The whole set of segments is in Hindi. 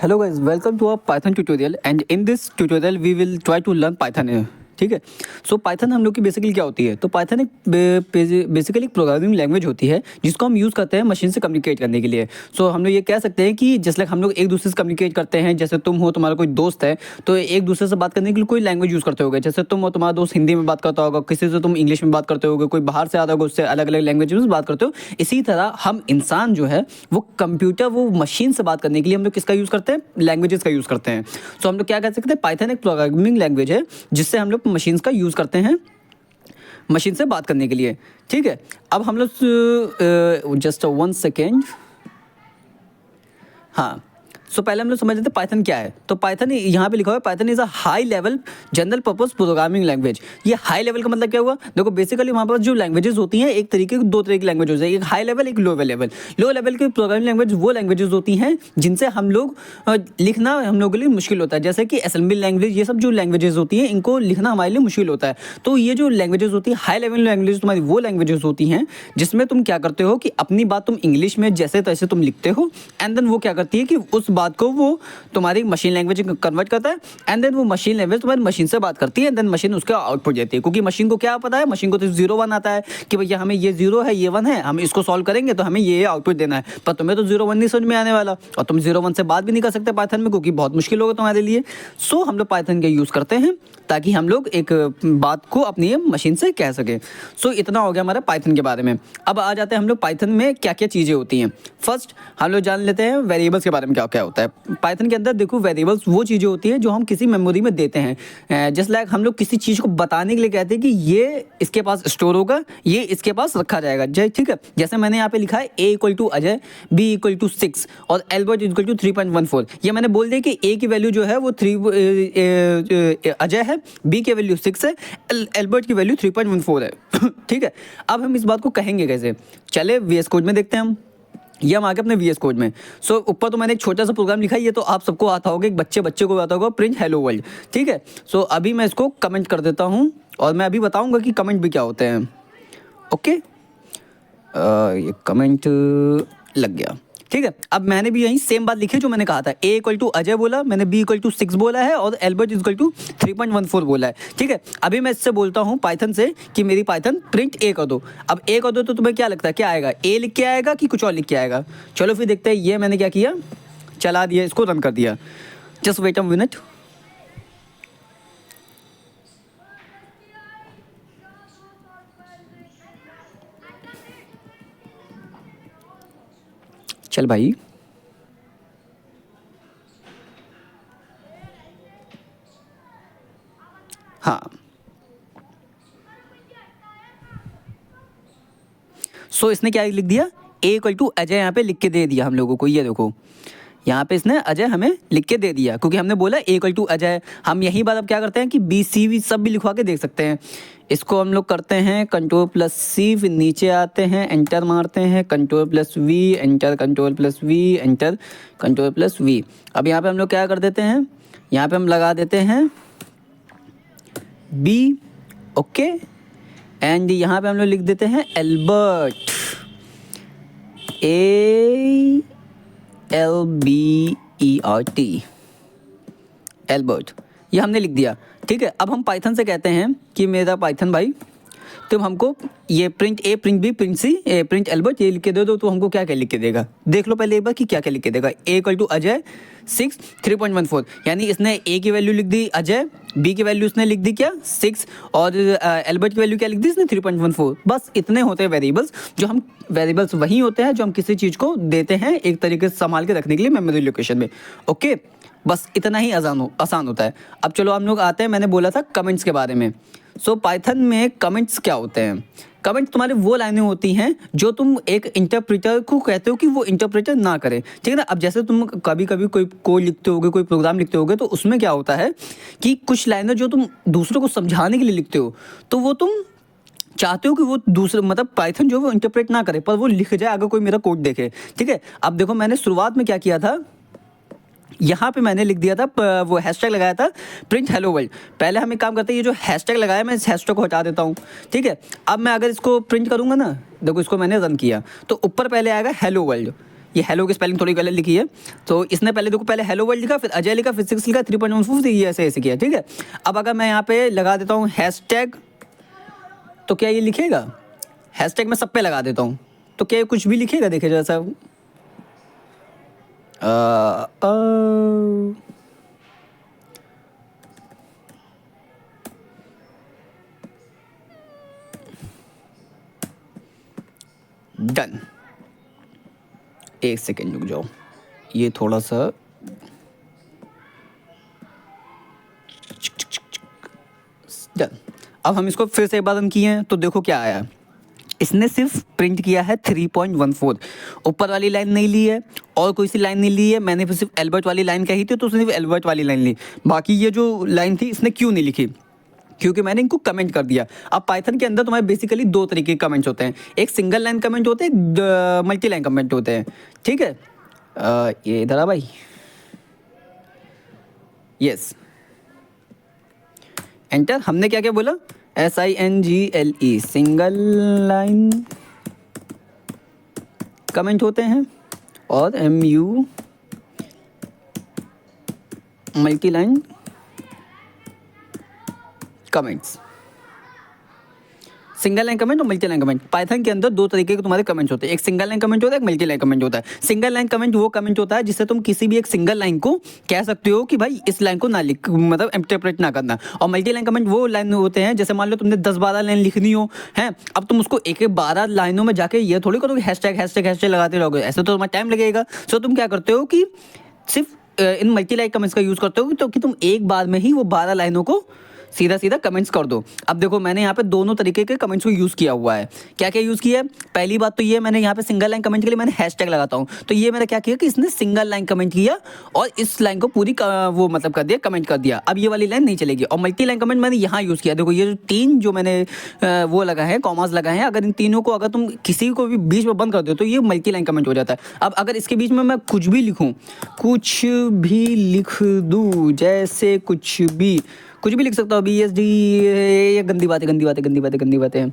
Hello guys, welcome to our Python tutorial and in this tutorial we will try to learn Python. ठीक है। सो पाइथन हम लोग की बेसिकली क्या होती है, तो पाइथन एक बेसिकली एक प्रोग्रामिंग लैंग्वेज होती है जिसको हम यूज़ करते हैं मशीन से कम्युनिकेट करने के लिए। सो हम लोग ये कह सकते हैं कि जैसे हम लोग एक दूसरे से कम्युनिकेट करते हैं, जैसे तुम हो, तुम्हारा कोई दोस्त है, तो एक दूसरे से बात करने के लिए कोई लैंग्वेज यूज़ करते होगे। जैसे तुम हो, तुम्हारा दोस्त हिंदी में बात करता होगा, किसी से तुम इंग्लिश में बात करते होगे, कोई बाहर से आता होगा उससे अलग अलग लैंग्वेज में बात करते हो। इसी तरह हम इंसान जो है वो कंप्यूटर, वो मशीन से बात करने के लिए हम लोग किसका यूज़ करते हैं, लैंग्वेजेस का यूज़ करते हैं। सो हम लोग क्या कह सकते हैं, पाइथन एक प्रोग्रामिंग लैंग्वेज है जिससे हम लोग मशीन्स का यूज़ करते हैं मशीन से बात करने के लिए। ठीक है। अब हम लोग जस्ट 1 सेकेंड। हाँ, सो पहले हम लोग समझ लेते हैं पाइथन क्या है। तो पाइथन यहाँ पे लिखा हुआ है, Python is a high level general purpose programming language. ये हाई लेवल का मतलब क्या हुआ, देखो बेसिकली वहाँ पर जो लैंग्वेजेस होती हैं एक तरीके की, दो तरह की लैंग्वेज होती है, एक हाई लेवल एक लो लेवल। लो लेवल की प्रोग्रामिंग लैंग्वेज वो लैंग्वेजेस होती हैं जिनसे हम लोग लिखना हम लोगों के लिए मुश्किल होता है, जैसे कि असेंबली लैंग्वेज, ये सब जो लैंग्वेजेस होती हैं इनको लिखना हमारे लिए मुश्किल होता है। तो ये जो लैंग्वेजेस होती है हाई लेवल लैंग्वेज, तुम्हारी वो लैंग्वेजेस होती हैं जिसमें तुम क्या करते हो कि अपनी बात तुम इंग्लिश में जैसे तैसे तुम लिखते हो, एंड देन वो क्या करती है कि उस बात को वो तुम्हारी मशीन लैंग्वेज कन्वर्ट करता है, एंड देन वो मशीन लैंग्वेज तुम्हारी मशीन से बात करती है, एंड देन मशीन उसका आउटपुट देती है। क्योंकि मशीन को क्या पता है, मशीन को तो 0-1 आता है कि भैया हमें ये 0 है ये 1 है, हम इसको सॉल्व करेंगे तो हमें ये आउटपुट देना है। पर तुम्हें तो 0-1 नहीं समझ में आने वाला, और तुम 0-1 से बात भी नहीं कर सकते पाइथन में, क्योंकि बहुत मुश्किल होगा तुम्हारे लिए। सो हम लोग पाइथन का यूज़ करते हैं ताकि हम लोग एक बात को अपनी मशीन से कह सकें। सो इतना हो गया हमारा पाइथन के बारे में। अब आ जाते हैं हम लोग पाइथन में क्या क्या चीज़ें होती हैं। फर्स्ट हम लोग जान लेते हैं वेरिएबल्स के बारे में, क्या क्या होता है पाइथन के अंदर। देखो वेरिएबल्स वो चीज़ें होती हैं जो हम किसी मेमोरी में देते हैं। जस्ट लाइक हम लोग किसी चीज़ को बताने के लिए कहते हैं कि ये इसके पास स्टोर होगा, ये इसके पास रखा जाएगा। ठीक है। जैसे मैंने यहाँ पे लिखा है a = अजय, b = 6 और एल्बर्ट = 3.14। ये मैंने बोल दिया कि a की वैल्यू जो है वो अजय है, बी की वैल्यू 6 है, एल्बर्ट की वैल्यू 3.14 है। ठीक है। अब हम इस बात को कहेंगे कैसे, चले VS कोड में देखते हैं हम। ये हम आगे अपने VS कोड में। सो ऊपर तो मैंने एक छोटा सा प्रोग्राम लिखा है, ये तो आप सबको आता होगा, एक बच्चे को आता होगा, प्रिंट हेलो वर्ल्ड। ठीक है। सो अभी मैं इसको कमेंट कर देता हूँ और मैं अभी बताऊँगा कि कमेंट भी क्या होते हैं। ओके, ये कमेंट लग गया। ठीक है। अब मैंने भी यही सेम बात लिखी जो मैंने कहा था, a = अजय बोला, मैंने b = 6 बोला है और एल्बर्ट = 3.14 बोला है। ठीक है। अभी मैं इससे बोलता हूँ पाइथन से कि मेरी पाइथन प्रिंट a कर दो। अब a कर दो तो तुम्हें क्या लगता है क्या आएगा, a लिख के आएगा कि कुछ और लिख के आएगा? चलो फिर देखते हैं। ये मैंने क्या किया, चला दिया, इसको रन कर दिया। Just wait a minute. चल भाई, हाँ। सो इसने क्या लिख दिया, a = अजय यहाँ पे लिख के दे दिया हम लोगों को। ये देखो यहाँ पे इसने अजय हमें लिख के दे दिया, क्योंकि हमने बोला a = अजय। हम यही बात अब क्या करते हैं कि BC सब भी लिखवा के देख सकते हैं। इसको हम लोग करते हैं Ctrl+C, फिर नीचे आते हैं, एंटर मारते हैं, Ctrl+V, enter, Ctrl+V, enter, Ctrl+V। अब यहाँ पे हम लोग क्या कर देते हैं, यहाँ पे हम लगा देते हैं B। ओके। एंड यहाँ पे हम लोग लिख देते हैं एल्बर्ट, ALBERT, एल्बर्ट। ये हमने लिख दिया। ठीक है। अब हम पाइथन से कहते हैं कि मेरा पाइथन भाई तुम हमको ये print A, print B, print C, print Albert ये लिख के दे दो। तो हमको क्या क्या लिख के देगा, देख लो पहले एक बार कि क्या क्या लिख के देगा। a = अजय 6 3.14, यानी इसने a की वैल्यू लिख दी अजय, b की वैल्यू इसने लिख दी क्या 6, और एल्बर्ट की वैल्यू क्या लिख दी इसने 3.14। बस इतने होते हैं वेरिएबल्स। जो हम वेरिएबल्स वही होते हैं जो हम किसी चीज़ को देते हैं एक तरीके से संभाल के रखने के लिए मेमोरी लोकेशन में। ओके, बस इतना ही आसान होता है। अब चलो हम लोग आते हैं, मैंने बोला था कमेंट्स के बारे में। सो पाइथन में कमेंट्स क्या होते हैं, कमेंट तुम्हारे वो लाइनें होती हैं जो तुम एक इंटरप्रेटर को कहते हो कि वो इंटरप्रेटर ना करे। ठीक है ना। अब जैसे तुम कभी कभी कोई कोड लिखते होगे, कोई प्रोग्राम लिखते होगे, तो उसमें क्या होता है कि कुछ लाइनें जो तुम दूसरों को समझाने के लिए लिखते हो, तो वो तुम चाहते हो कि वो दूसरे मतलब पाइथन जो वो इंटरप्रेट ना करे, पर वो लिख जाए अगर कोई मेरा कोड देखे। ठीक है। अब देखो मैंने शुरुआत में क्या किया था, यहाँ पे मैंने लिख दिया था, वो हैशटैग लगाया था प्रिंट हेलो वर्ल्ड। पहले हम एक काम करते हैं, ये जो हैशटैग लगाया मैं इस हैशटैग को हटा देता हूँ। ठीक है। अब मैं अगर इसको प्रिंट करूँगा ना, देखो इसको मैंने रन किया तो ऊपर पहले आएगा हेलो वर्ल्ड। ये हेलो की स्पेलिंग थोड़ी गलत लिखी है। तो इसने पहले देखो, पहले हेलो वर्ल्ड लिखा, फिर अजय लिखा, फिर 6 लिखा, 3.14, ये ऐसे ऐसे किया, ठीक है। अब अगर मैं यहाँ पे लगा देता हूँ हैशटैग, तो क्या ये लिखेगा? हैशटैग मैं सब पे लगा देता हूँ, तो क्या ये कुछ भी लिखेगा? देखिए जैसा डन। एक सेकेंड रुक जाओ, ये थोड़ा सा डन। अब हम इसको फिर से एक बार रन किए हैं तो देखो क्या आया। इसने सिर्फ प्रिंट किया है 3.14, ऊपर वाली लाइन नहीं ली है और कोई सी लाइन नहीं ली है। मैंने सिर्फ एल्बर्ट वाली लाइन कही थी तो उसने सिर्फ एल्बर्ट वाली लाइन ली। बाकी ये जो लाइन थी इसने क्यों नहीं लिखी? क्योंकि मैंने इनको कमेंट कर दिया। अब पाइथन के अंदर तुम्हारे बेसिकली दो तरीके के कमेंट्स होते हैं, एक सिंगल लाइन कमेंट होते हैं, एक मल्टी लाइन कमेंट होते हैं, ठीक है। ये इधर आ भाई, यस एंटर। हमने क्या क्या बोला? SINGLE सिंगल लाइन कमेंट होते हैं और MU multi line comments. Single line comment और मल्टी लाइन कमेंट, पाइथन के अंदर दो तरीके के तुम्हारे कमेंट्स होते हैं, एक सिंगल लाइन कमेंट होता है, एक मल्टी लाइन कमेंट होता है। सिंगल लाइन कमेंट वो कमेंट होता है जिससे तुम किसी भी एक सिंगल लाइन को कह सकते हो कि भाई इस लाइन को ना लिख, मतलब इंटरप्रेट ना करना। और मल्टी लाइन कमेंट वो लाइन होते हैं, जैसे मान लो तुमने 10-12 लाइन लिखनी हो है, अब तुम उसको एक 12 लाइनों में जाके ये थोड़ी करोगे हैशटैग हैशटैग हैशटैग लगाते रहोगे, ऐसे तो तुम्हारा टाइम लगेगा। सो तुम क्या करते हो कि सिर्फ इन मल्टी लाइन कमेंट्स का यूज़ करते हो तो कि तुम एक बार में ही वो 12 लाइनों को सीधा सीधा कमेंट्स कर दो। अब देखो मैंने यहाँ पे दोनों तरीके के कमेंट्स को यूज़ किया हुआ है। क्या क्या यूज़ किया है? पहली बात तो ये, मैंने यहाँ पे सिंगल लाइन कमेंट के लिए मैंने हैशटैग लगाता हूँ, तो ये मेरा क्या किया कि इसने सिंगल लाइन कमेंट किया और इस लाइन को पूरी वो मतलब कर दिया, कमेंट कर दिया। अब ये वाली लाइन नहीं चलेगी। और मल्टी लाइन कमेंट मैंने यहाँ यूज़ किया, देखो ये जो 3 जो मैंने वो लगा है, कॉमास लगाए हैं, अगर इन तीनों को अगर तुम किसी को भी बीच में बंद कर दो तो ये मल्टी लाइन कमेंट हो जाता है। अब अगर इसके बीच में मैं कुछ भी लिखूँ, कुछ भी लिख दूँ, जैसे कुछ भी लिख सकता हूँ, BSD, ये गंदी बातें हैं,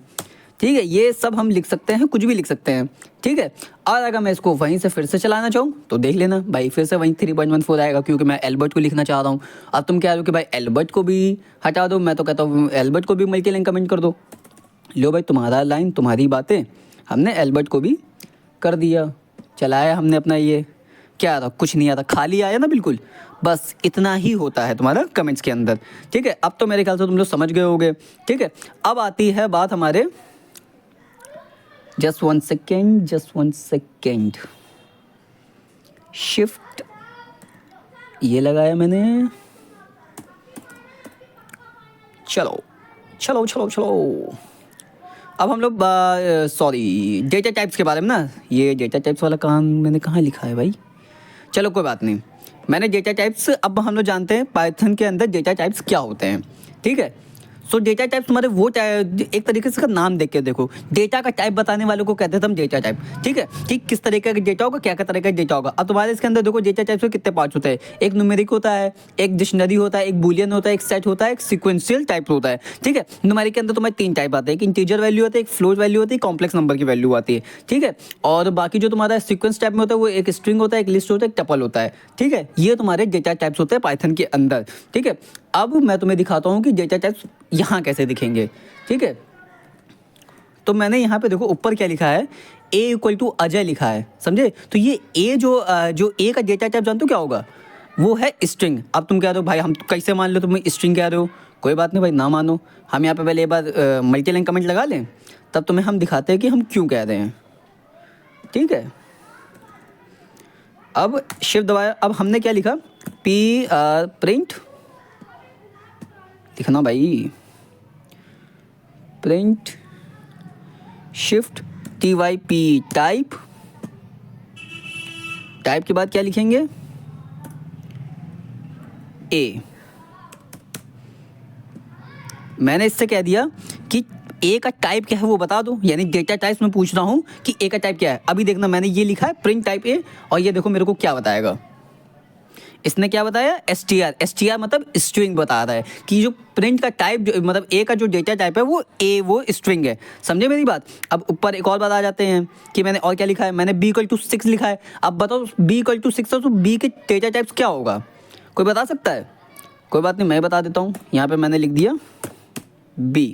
ठीक है, ये सब हम लिख सकते हैं, कुछ भी लिख सकते हैं, ठीक है। और अगर मैं इसको वहीं से फिर से चलाना चाहूँ तो देख लेना भाई, फिर से वहीं 3.14 आएगा, क्योंकि मैं एल्बर्ट को लिखना चाह रहा हूँ। अब तुम कह रहे हो कि भाई एल्बर्ट को भी हटा दो, मैं तो कहता हूँ एल्बर्ट को भी मल्टी लाइन कमेंट कर दो। लो भाई, तुम्हारा लाइन, तुम्हारी बातें, हमने एल्बर्ट को भी कर दिया, चलाया हमने अपना। ये क्या आता? कुछ नहीं आता, खाली आया ना, बिल्कुल। बस इतना ही होता है तुम्हारा कमेंट्स के अंदर, ठीक है। अब तो मेरे ख्याल से तुम लोग समझ गए होगे, ठीक है। अब आती है बात हमारे, जस्ट वन सेकेंड, शिफ्ट ये लगाया मैंने, चलो। अब हम लोग सॉरी डेटा टाइप्स के बारे में ना, ये डेटा टाइप्स वाला काम मैंने कहाँ लिखा है भाई, चलो कोई बात नहीं। मैंने डेटा टाइप्स, अब हम लोग जानते हैं पाइथन के अंदर डेटा टाइप्स क्या होते हैं, ठीक है। सो डेटा टाइप्स तुम्हारे वो एक तरीके से इसका नाम देख के देखो, डेटा का टाइप बताने वालों को कहते हैं हम डेटा टाइप, ठीक है, कि किस तरीके का डेटा होगा, क्या क्या तरह का डेटा होगा। अब तुम्हारे इसके अंदर देखो डेटा टाइप्स के कितने पार्ट्स होते हैं, एक न्यूमेरिक होता है, एक डिक्शनरी होता है, एक बूलियन होता है, एक सेट होता है, एक सीक्वेंशियल टाइप होता है, ठीक है। न्यूमेरिक के अंदर तुम्हारे 3 टाइप आते हैं, एक इंटीजर वैल्यू होती है, एक फ्लोट वैल्यू होती है, कॉम्प्लेक्स नंबर की वैल्यू आती है, ठीक है। और बाकी जो तुम्हारा सीक्वेंस टाइप में होता है वो एक स्ट्रिंग होता है, एक लिस्ट होता है, एक टपल होता है, ठीक है। ये तुम्हारे डेटा टाइप्स होते हैं पाइथन के अंदर, ठीक है। अब मैं तुम्हें दिखाता हूँ कि डेटा टाइप्स यहाँ कैसे दिखेंगे, ठीक है। तो मैंने यहाँ पे देखो ऊपर क्या लिखा है, A = अजय लिखा है, समझे। तो ये A जो A का डेटा टाइप जानते हो क्या होगा? वो है स्ट्रिंग। अब तुम कह रहे हो भाई हम कैसे मान लो तुम स्ट्रिंग कह रहे हो, कोई बात नहीं भाई, ना मानो। हम यहाँ पे पहले एक बार मल्टी लाइन कमेंट लगा लें, तब तुम्हें हम दिखाते हैं कि हम क्यों कह रहे हैं, ठीक है। अब शिफ्ट दबाया, अब हमने क्या लिखा, प्रिंट लिखना भाई, प्रिंट शिफ्ट TYP टाइप के बाद क्या लिखेंगे, A। मैंने इससे कह दिया कि A का टाइप क्या है वो बता दो, यानी डेटा टाइप्स में पूछ रहा हूँ कि A का टाइप क्या है। अभी देखना मैंने ये लिखा है प्रिंट टाइप A, और ये देखो मेरे को क्या बताएगा, इसने क्या बताया, str मतलब स्ट्रिंग बता रहा है कि जो प्रिंट का टाइप जो मतलब ए का जो डेटा टाइप है वो स्ट्रिंग है। समझे मेरी बात। अब ऊपर एक और बात आ जाते हैं कि मैंने और क्या लिखा है, मैंने b=6 लिखा है। अब बताओ b=6 है तो b के डेटा टाइप्स क्या होगा, कोई बता सकता है? कोई बात नहीं, मैं बता देता हूँ। यहाँ पे मैंने लिख दिया b,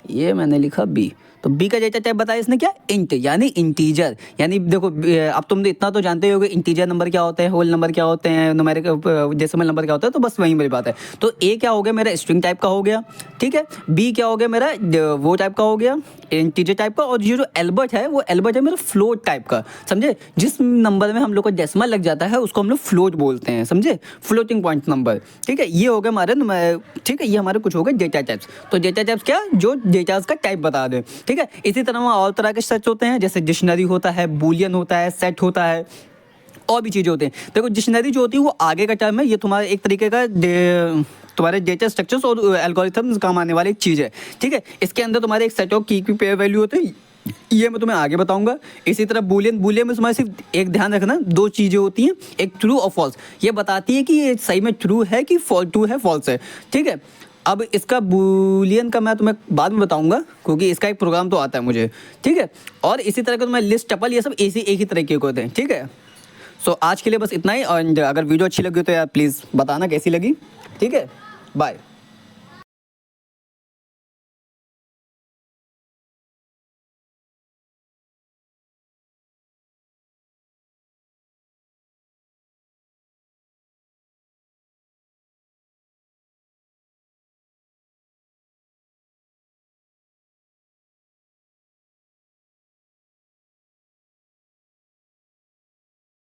ये मैंने लिखा b। तो b का डेटा टाइप बताया इसने क्या, इंट यानी इंटीजर। यानी देखो अब तुम इतना तो जानते होगे इंटीजर नंबर क्या होते हैं, होल नंबर क्या होते हैं, न्यूमेरिक डेसिमल नंबर क्या होता है। तो बस वही मेरी बात है। तो a क्या हो गया मेरा, स्ट्रिंग टाइप का हो गया, ठीक है। b क्या हो गया मेरा, वो टाइप का हो गया, इंटीजर टाइप का। और ये जो एल्बर्ट है वो एल्बर्ट है मेरा फ्लोट टाइप का। समझे, जिस नंबर में हम लोग को डेसिमल लग जाता है उसको हम लोग फ्लोट बोलते हैं, समझे, फ्लोटिंग पॉइंट नंबर, ठीक है। ये हो गया हमारे, ठीक है, ये हमारे कुछ हो गए डेटा टाइप्स। तो डेटा टाइप्स क्या, जो डेटास का टाइप बता दे, ठीक है। इसी तरह वहाँ और तरह के सेट होते हैं, जैसे डिक्शनरी होता है, बूलियन होता है, सेट होता है, और भी चीज़ें होती हैं। देखो डिक्शनरी जो होती है वो आगे का टर्म है, ये तुम्हारे एक तरीके का तुम्हारे डेटा स्ट्रक्चर्स और एल्गोरिथम्स काम आने वाली एक चीज़ है, ठीक है। इसके अंदर तुम्हारे एक सेट ऑफ की पेयर वैल्यू होते हैं, ये मैं तुम्हें आगे बताऊंगा। इसी तरह बूलियन में तुम्हारे सिर्फ एक ध्यान रखना, दो चीज़ें होती हैं, एक ट्रू और फॉल्स। ये बताती है कि ये सही में ट्रू है कि ट्रू है फॉल्स है, ठीक है। अब इसका बूलियन का मैं तुम्हें बाद में बताऊंगा, क्योंकि इसका एक प्रोग्राम तो आता है मुझे, ठीक है। और इसी तरह का तुम्हें लिस्ट, टपल, ये सब एक ही तरीके के होते हैं, ठीक है। सो आज के लिए बस इतना ही। और अगर वीडियो अच्छी लगी तो यार प्लीज़ बताना कैसी लगी, ठीक है। बाय।